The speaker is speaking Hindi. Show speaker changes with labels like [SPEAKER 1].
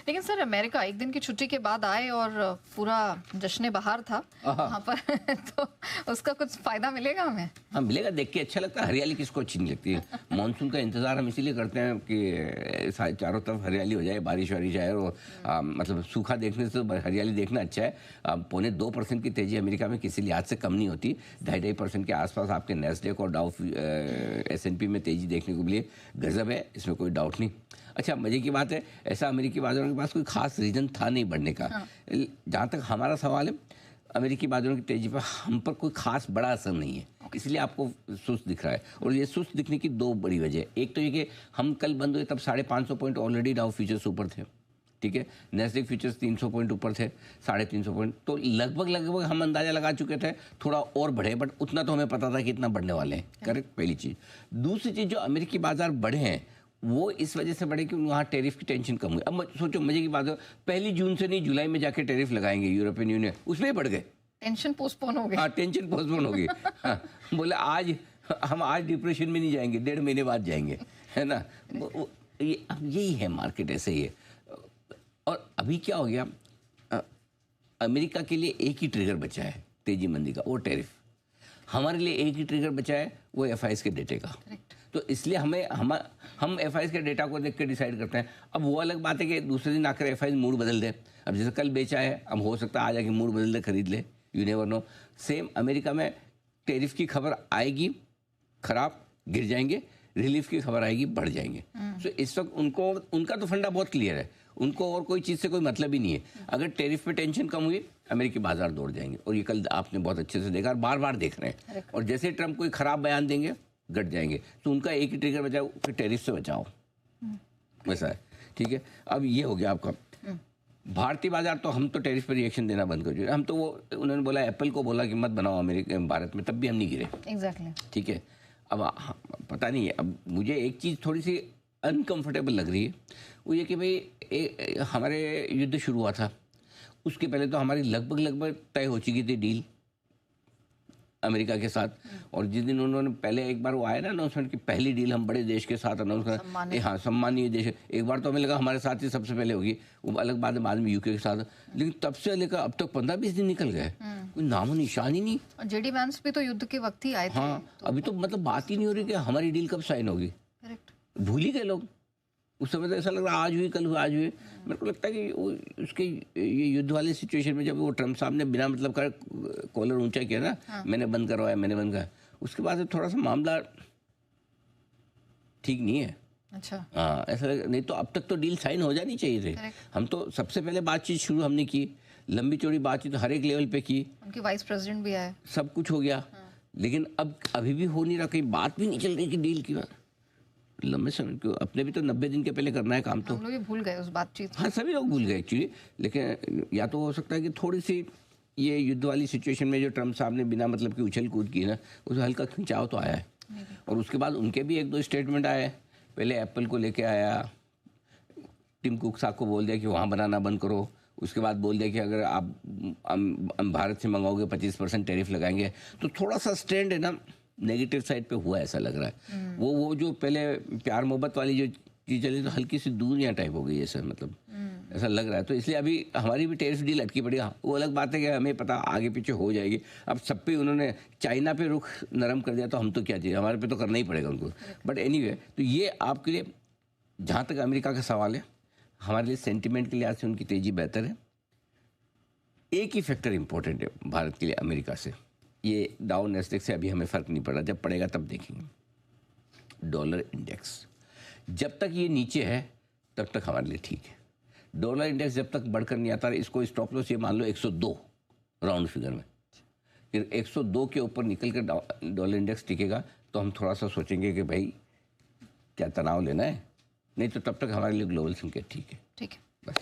[SPEAKER 1] लेकिन सर अमेरिका एक दिन की छुट्टी के बाद आए और पूरा जश्न बहार था वहाँ पर तो उसका कुछ फायदा मिलेगा हमें?
[SPEAKER 2] हाँ मिलेगा, देख के अच्छा लगता है। हरियाली किसको अच्छी नहीं लगती है? मानसून का इंतजार हम इसीलिए करते हैं कि चारों तरफ हरियाली हो जाए, बारिश वारिश आए और मतलब सूखा देखने से तो हरियाली देखना अच्छा है। 0.25% की तेजी अमेरिका में किसी लिहाज से कम नहीं होती। 2.5% के आसपास आपके नैस्डैक और डाउ S&P में तेजी देखने को मिली, गजब है, इसमें कोई डाउट नहीं। अच्छा मजे की बात है, ऐसा अमेरिकी बाजारों के पास कोई खास रीजन था नहीं बढ़ने का। हाँ। जहाँ तक हमारा सवाल है, अमेरिकी बाजारों की तेजी पर हम पर कोई खास बड़ा असर नहीं है, इसलिए आपको सुस्त दिख रहा है। और ये सुस्त दिखने की दो बड़ी वजह, एक तो ये कि हम कल बंद हुए तब 550 पॉइंट ऑलरेडी डाउ फ्यूचर्स ऊपर थे, ठीक है, नैस्डैक फ्यूचर्स 300 पॉइंट ऊपर थे, 350 पॉइंट, तो लगभग हम अंदाजा लगा चुके थे थोड़ा और बढ़े, बट उतना तो हमें पता था कि इतना बढ़ने वाले हैं। करेक्ट, पहली चीज़। दूसरी चीज़, जो अमेरिकी बाजार बढ़े हैं वो इस वजह से बढ़े कि वहाँ टैरिफ की टेंशन कम हुई। अब सोचो मजे की बात है, 1 जून से नहीं जुलाई में जाके टैरिफ लगाएंगे यूरोपियन यूनियन, उसमें बढ़ गए,
[SPEAKER 1] टेंशन पोस्टपोन हो गई।
[SPEAKER 2] हाँ टेंशन पोस्टपोन हो गई। हाँ, बोले आज हम डिप्रेशन में नहीं जाएंगे, 1.5 महीने बाद जाएंगे, है ना। यही है मार्केट, ऐसे ही है। और अभी क्या हो गया, अमेरिका के लिए एक ही ट्रिगर बचा है तेजी मंदी का, वो टैरिफ। हमारे लिए एक ही ट्रिगर बचा है, वो FIs के डेटे का। तो इसलिए हम FIs के डेटा को देख के डिसाइड करते हैं। अब वो अलग बात है कि दूसरे दिन आकर FIs मूड बदल दे। अब जैसे कल बेचा है, अब हो सकता है आज आके मूड बदल दे, खरीद ले, you never know. Same America में टैरिफ की खबर आएगी, खराब, गिर जाएंगे, रिलीफ की खबर आएगी, बढ़ जाएंगे। तो इस वक्त उनका तो फंडा बहुत क्लियर है, उनको और कोई चीज़ से कोई मतलब ही नहीं है। अगर टैरिफ पे टेंशन कम हुई, अमेरिकी बाजार दौड़ जाएंगे, और ये कल आपने बहुत अच्छे से देखा, बार बार देख रहे हैं। और जैसे ट्रंप कोई खराब बयान देंगे, घट जाएंगे। तो उनका एक ही ट्रिगर बचाओ, फिर टैरिफ से बचाओ, वैसा है, ठीक है। अब ये हो गया आपका भारतीय बाजार। तो हम तो टैरिफ पर रिएक्शन देना बंद कर दिया। हम तो वो उन्होंने बोला, एप्पल को बोला कि मत बनाओ अमेरिका भारत में, तब भी हम नहीं गिरे।
[SPEAKER 1] एग्जैक्टली,
[SPEAKER 2] ठीक है। अब पता नहीं है, अब मुझे एक चीज़ थोड़ी सी अनकंफर्टेबल लग रही है, वो ये कि भाई हमारे युद्ध शुरू हुआ था, उसके पहले तो हमारी लगभग तय हो चुकी थी डील अमेरिका के साथ। और जिस दिन उन्होंने पहले एक बार वो आया ना अनाउंसमेंट की पहली डील हम बड़े देश के साथ अनाउंस करें, हाँ सम्मानीय देश, एक बार तो हमें लगा हमारे साथ ही सबसे पहले होगी, वो अलग बात है, बाद में UK के साथ। लेकिन तब से लेकर अब तक 15-20 दिन निकल गए, कोई नामो निशान ही नहीं।
[SPEAKER 1] JD Vance भी तो युद्ध के वक्त ही आए थे।
[SPEAKER 2] हाँ, अभी तो मतलब बात ही नहीं हो रही कि हमारी डील कब साइन होगी। भूल ही गए लोग। उस समय तो ऐसा लग रहा आज हुई, कल हुई, आज हुई। मेरे को लगता है कि वो उसके ये युद्ध वाले सिचुएशन में जब वो ट्रम्प साहब ने बिना मतलब कर कॉलर ऊंचा किया ना, हाँ। मैंने बंद करवाया, मैंने बंद कराया, उसके बाद से थोड़ा सा मामला ठीक नहीं है।
[SPEAKER 1] अच्छा,
[SPEAKER 2] हाँ, ऐसा नहीं तो अब तक तो डील साइन हो जानी चाहिए थे। हम तो सबसे पहले बातचीत शुरू हमने की, लंबी चौड़ी बातचीत हर एक लेवल पे की,
[SPEAKER 1] उनके वाइस प्रेसिडेंट भी आए, सब
[SPEAKER 2] कुछ हो गया। हाँ। लेकिन अब अभी भी हो नहीं रहा, कहीं बात भी नहीं चल रही कि डील की बात लंबे समय को, अपने भी तो 90 दिन के पहले करना है काम। तो हम लोग भूल गए उस बातचीत। हाँ, सभी लोग भूल गए एक्चुअली। लेकिन या तो हो सकता है कि थोड़ी सी ये युद्ध वाली सिचुएशन में जो ट्रम्प साहब ने बिना मतलब की उछल कूद की ना, उसमें हल्का खिंचाव तो आया है। और उसके बाद उनके भी 1-2 स्टेटमेंट आए। पहले एप्पल को लेके आया, टिम कुक साहब को बोल दिया कि वहाँ बनाना बंद करो। उसके बाद बोल दिया कि अगर आप भारत से मंगाओगे 25% टैरिफ लगाएंगे। तो थोड़ा सा स्टैंड है ना नेगेटिव साइड पे हुआ, ऐसा लग रहा है। वो जो पहले प्यार मोहब्बत वाली जो चीज़ चली, तो हल्की सी दूरियां टाइप हो गई, ऐसा मतलब ऐसा लग रहा है। तो इसलिए अभी हमारी भी टैरिफ डील अटकी पड़ी। वो अलग बात है कि हमें पता आगे पीछे हो जाएगी। अब सब पे उन्होंने चाइना पे रुख नरम कर दिया, तो हम तो क्या चाहिए, हमारे पे तो करना ही पड़ेगा उनको। बट एनीवे, तो ये आपके लिए जहाँ तक अमेरिका का सवाल है, हमारे लिए सेंटिमेंट के लिहाज से उनकी तेजी बेहतर है। एक ही फैक्टर इंपॉर्टेंट है भारत के लिए अमेरिका से, ये डाउ नैस्डैक से अभी हमें फ़र्क नहीं पड़ा, जब पड़ेगा तब देखेंगे। डॉलर इंडेक्स जब तक ये नीचे है तब तक हमारे लिए ठीक है। डॉलर इंडेक्स जब तक बढ़कर नहीं आता, इसको स्टॉप लॉस ये मान लो 102 राउंड फिगर में, फिर 102 के ऊपर निकल कर डॉलर इंडेक्स टिकेगा तो हम थोड़ा सा सोचेंगे कि भाई क्या तनाव लेना है, नहीं तो तब तक हमारे लिए ग्लोबल संकेत ठीक है।
[SPEAKER 1] ठीक है,
[SPEAKER 2] बस।